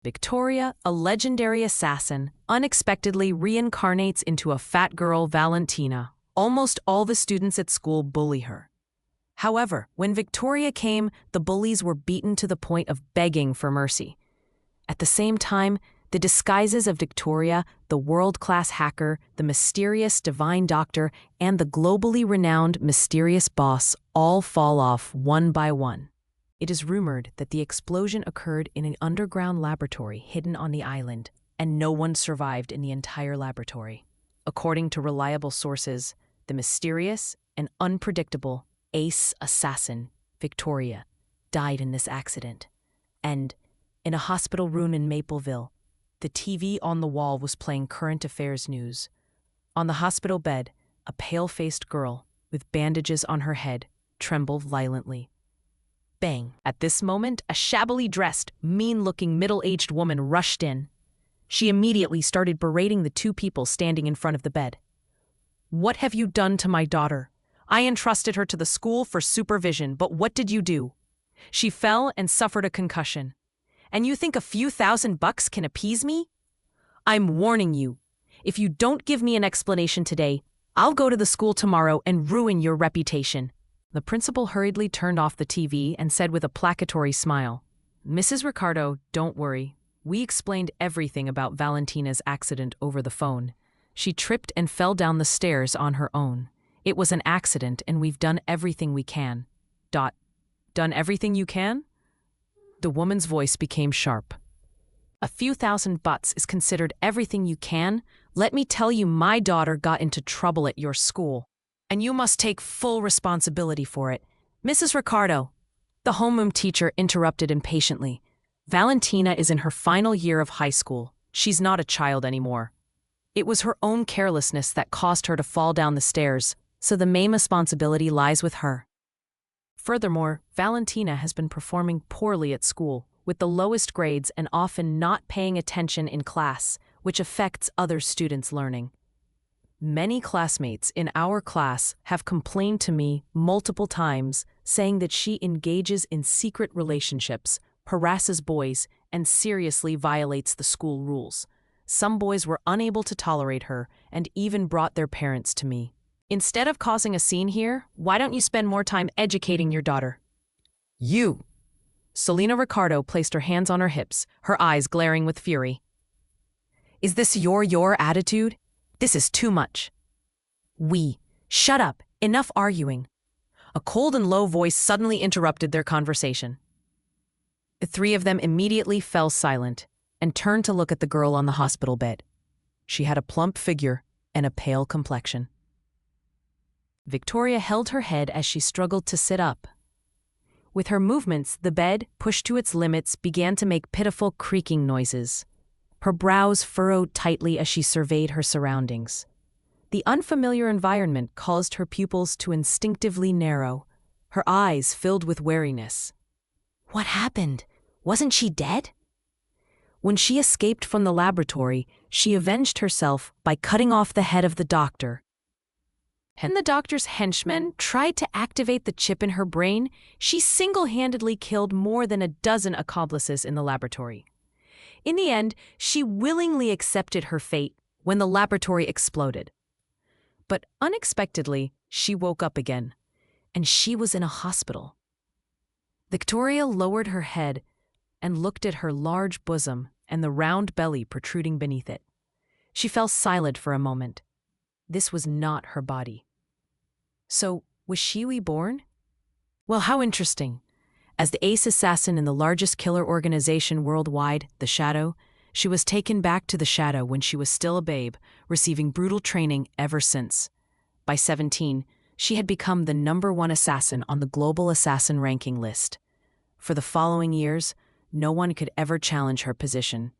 Victoria, a legendary assassin, unexpectedly reincarnates into a fat girl, Valentina. Almost all the students at school bully her. However, when Victoria came, the bullies were beaten to the point of begging for mercy. At the same time, the disguises of Victoria, the world-class hacker, the mysterious divine doctor, and the globally renowned mysterious boss all fall off one by one. It is rumored that the explosion occurred in an underground laboratory hidden on the island, and no one survived in the entire laboratory. According to reliable sources, the mysterious and unpredictable ace assassin, Victoria, died in this accident. And, in a hospital room in Mapleville, the TV on the wall was playing current affairs news. On the hospital bed, a pale-faced girl, with bandages on her head, trembled violently. Bang! At this moment, a shabbily dressed, mean-looking middle-aged woman rushed in. She immediately started berating the two people standing in front of the bed. "What have you done to my daughter? I entrusted her to the school for supervision, but what did you do? She fell and suffered a concussion. And you think a few $1,000 can appease me? I'm warning you. If you don't give me an explanation today, I'll go to the school tomorrow and ruin your reputation." The principal hurriedly turned off the TV and said with a placatory smile, "Mrs. Ricardo, don't worry. We explained everything about Valentina's accident over the phone. She tripped and fell down the stairs on her own. It was an accident and we've done everything we can." Done everything you can? The woman's voice became sharp. "A few $1,000 is considered everything you can? Let me tell you, my daughter got into trouble at your school, and you must take full responsibility for it." "Mrs. Ricardo," the homeroom teacher interrupted impatiently. "Valentina is in her final year of high school. She's not a child anymore. It was her own carelessness that caused her to fall down the stairs, so the main responsibility lies with her. Furthermore, Valentina has been performing poorly at school, with the lowest grades and often not paying attention in class, which affects other students' learning. Many classmates in our class have complained to me multiple times, saying that she engages in secret relationships, harasses boys, and seriously violates the school rules. Some boys were unable to tolerate her and even brought their parents to me. Instead of causing a scene here, why don't you spend more time educating your daughter?" "You!" Selena Ricardo placed her hands on her hips, her eyes glaring with fury. "Is this your attitude? This is too much." Shut up, enough arguing." A cold and low voice suddenly interrupted their conversation. The three of them immediately fell silent and turned to look at the girl on the hospital bed. She had a plump figure and a pale complexion. Victoria held her head as she struggled to sit up. With her movements, the bed, pushed to its limits, began to make pitiful creaking noises. Her brows furrowed tightly as she surveyed her surroundings. The unfamiliar environment caused her pupils to instinctively narrow. Her eyes filled with wariness. What happened? Wasn't she dead? When she escaped from the laboratory, she avenged herself by cutting off the head of the doctor. And the doctor's henchmen tried to activate the chip in her brain. She single-handedly killed more than a dozen accomplices in the laboratory. In the end, she willingly accepted her fate when the laboratory exploded. But unexpectedly, she woke up again, and she was in a hospital. Victoria lowered her head and looked at her large bosom and the round belly protruding beneath it. She fell silent for a moment. This was not her body. So, was she reborn? Well, how interesting. As the ace assassin in the largest killer organization worldwide, the Shadow, she was taken back to the Shadow when she was still a babe, receiving brutal training ever since. By 17, she had become the #1 assassin on the global assassin ranking list. For the following years, no one could ever challenge her position.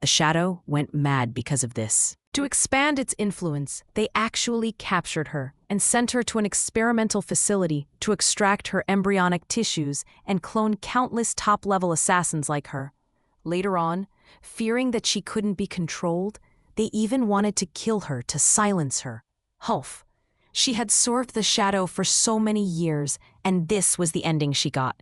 The Shadow went mad because of this. To expand its influence, they actually captured her and sent her to an experimental facility to extract her embryonic tissues and clone countless top-level assassins like her. Later on, fearing that she couldn't be controlled, they even wanted to kill her to silence her. Hulf. She had served the Shadow for so many years, and this was the ending she got.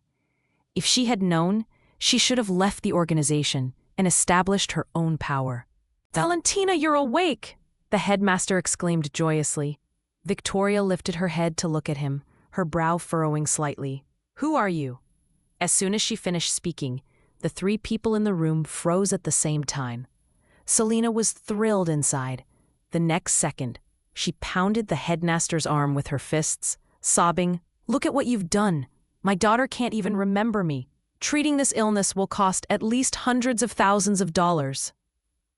If she had known, she should have left the organization, and established her own power. "Valentina, you're awake!" the headmaster exclaimed joyously. Victoria lifted her head to look at him, her brow furrowing slightly. "Who are you?" As soon as she finished speaking, the three people in the room froze at the same time. Selena was thrilled inside. The next second, she pounded the headmaster's arm with her fists, sobbing, "Look at what you've done. My daughter can't even remember me. Treating this illness will cost at least hundreds of thousands of dollars.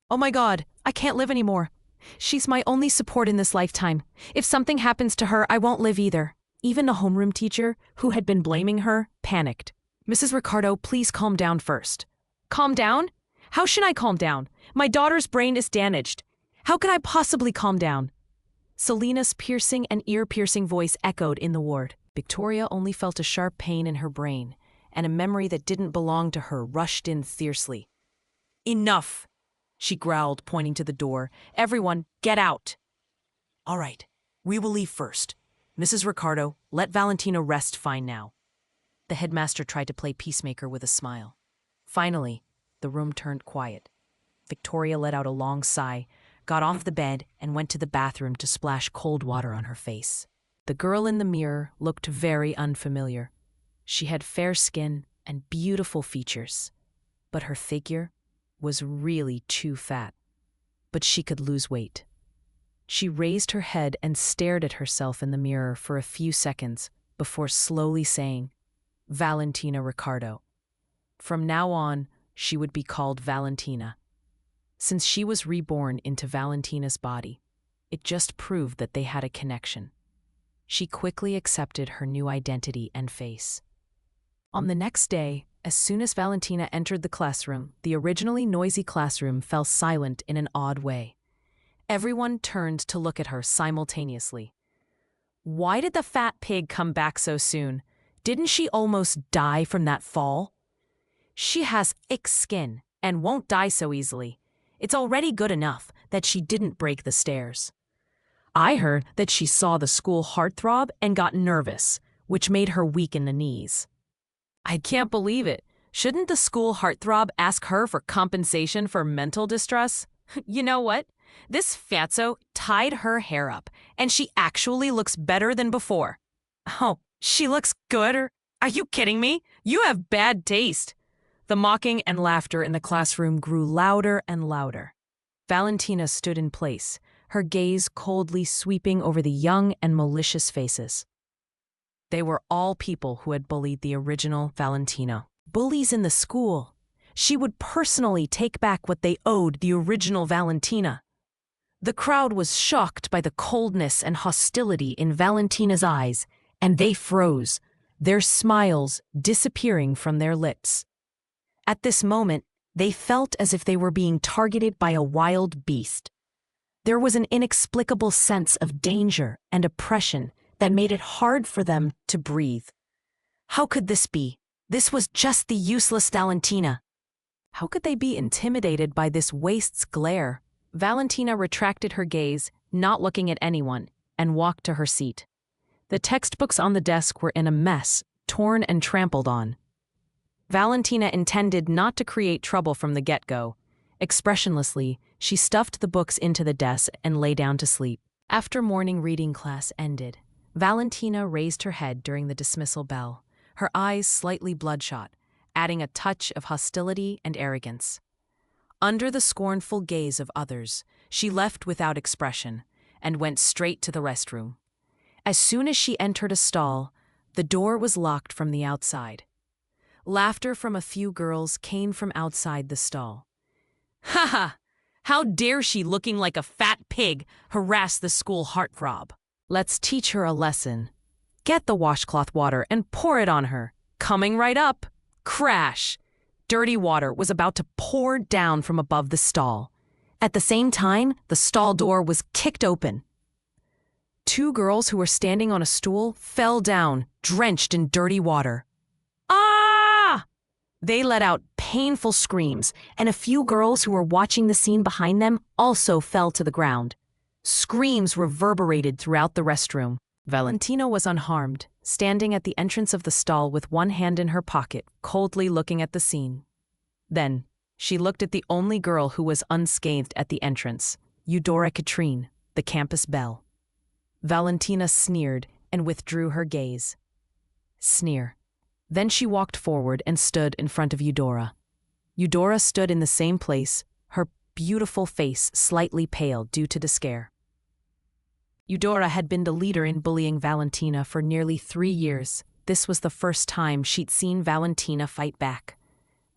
Oh my God, I can't live anymore. She's my only support in this lifetime. If something happens to her, I won't live either." Even the homeroom teacher, who had been blaming her, panicked. "Mrs. Ricardo, please calm down first." "Calm down? How should I calm down? My daughter's brain is damaged. How could I possibly calm down?" Selena's piercing and ear-piercing voice echoed in the ward. Victoria only felt a sharp pain in her brain, and a memory that didn't belong to her rushed in fiercely. "Enough!" she growled, pointing to the door. "Everyone, get out!" "All right, we will leave first. Mrs. Ricardo, let Valentina rest fine now." The headmaster tried to play peacemaker with a smile. Finally, the room turned quiet. Victoria let out a long sigh, got off the bed, and went to the bathroom to splash cold water on her face. The girl in the mirror looked very unfamiliar. She had fair skin and beautiful features, but her figure was really too fat. But she could lose weight. She raised her head and stared at herself in the mirror for a few seconds before slowly saying, "Valentina Ricardo." From now on, she would be called Valentina. Since she was reborn into Valentina's body, it just proved that they had a connection. She quickly accepted her new identity and face. On the next day, as soon as Valentina entered the classroom, the originally noisy classroom fell silent in an odd way. Everyone turned to look at her simultaneously. Why did the fat pig come back so soon? Didn't she almost die from that fall? She has thick skin and won't die so easily. It's already good enough that she didn't break the stairs. I heard that she saw the school heartthrob and got nervous, which made her weak in the knees. I can't believe it. Shouldn't the school heartthrob ask her for compensation for mental distress? You know what? This fatso tied her hair up, and she actually looks better than before. Oh, she looks good? Are you kidding me? You have bad taste. The mocking and laughter in the classroom grew louder and louder. Valentina stood in place, her gaze coldly sweeping over the young and malicious faces. They were all people who had bullied the original Valentina. Bullies in the school. She would personally take back what they owed the original Valentina. The crowd was shocked by the coldness and hostility in Valentina's eyes, and they froze, their smiles disappearing from their lips. At this moment, they felt as if they were being targeted by a wild beast. There was an inexplicable sense of danger and oppression that made it hard for them to breathe. How could this be? This was just the useless Valentina. How could they be intimidated by this waste's glare? Valentina retracted her gaze, not looking at anyone, and walked to her seat. The textbooks on the desk were in a mess, torn and trampled on. Valentina intended not to create trouble from the get-go. Expressionlessly, she stuffed the books into the desk and lay down to sleep. After morning reading class ended, Valentina raised her head during the dismissal bell, her eyes slightly bloodshot, adding a touch of hostility and arrogance. Under the scornful gaze of others, she left without expression and went straight to the restroom. As soon as she entered a stall, the door was locked from the outside. Laughter from a few girls came from outside the stall. "Ha ha! How dare she, looking like a fat pig, harass the school heartthrob? Let's teach her a lesson. Get the washcloth water and pour it on her. Coming right up." Crash! Dirty water was about to pour down from above the stall. At the same time, the stall door was kicked open. Two girls who were standing on a stool fell down, drenched in dirty water. Ah! They let out painful screams, and a few girls who were watching the scene behind them also fell to the ground. Screams reverberated throughout the restroom. Valentina was unharmed, standing at the entrance of the stall with one hand in her pocket, coldly looking at the scene. Then, She looked at the only girl who was unscathed at the entrance, Eudora Katrine, the campus belle. Valentina sneered and withdrew her gaze. Sneer. Then she walked forward and stood in front of Eudora. Eudora stood in the same place, her beautiful face slightly pale due to the scare. Eudora had been the leader in bullying Valentina for nearly 3 years. This was the first time she'd seen Valentina fight back.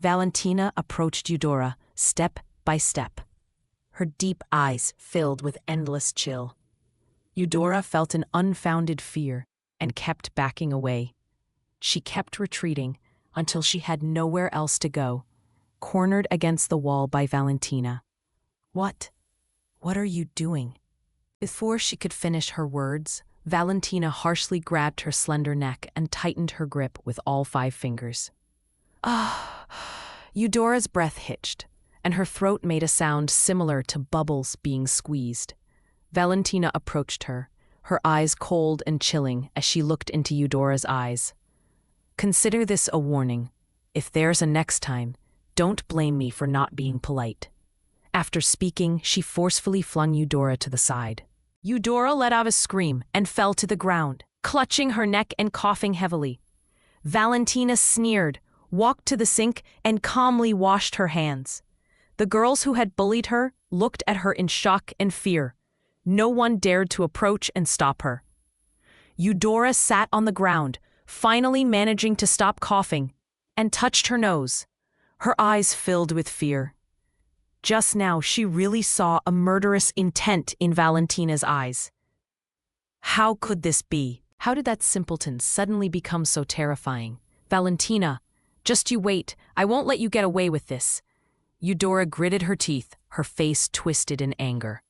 Valentina approached Eudora, step by step. Her deep eyes filled with endless chill. Eudora felt an unfounded fear and kept backing away. She kept retreating until she had nowhere else to go, cornered against the wall by Valentina. What are you doing?" Before she could finish her words, Valentina harshly grabbed her slender neck and tightened her grip with all 5 fingers. Ah! Eudora's breath hitched, and her throat made a sound similar to bubbles being squeezed. Valentina approached her, her eyes cold and chilling as she looked into Eudora's eyes. "Consider this a warning. If there's a next time, don't blame me for not being polite." After speaking, she forcefully flung Eudora to the side. Eudora let out a scream and fell to the ground, clutching her neck and coughing heavily. Valentina sneered, walked to the sink, and calmly washed her hands. The girls who had bullied her looked at her in shock and fear. No one dared to approach and stop her. Eudora sat on the ground, finally managing to stop coughing, and touched her nose. Her eyes filled with fear. Just now, she really saw a murderous intent in Valentina's eyes. How could this be? How did that simpleton suddenly become so terrifying? "Valentina, just you wait. I won't let you get away with this." Eudora gritted her teeth, her face twisted in anger.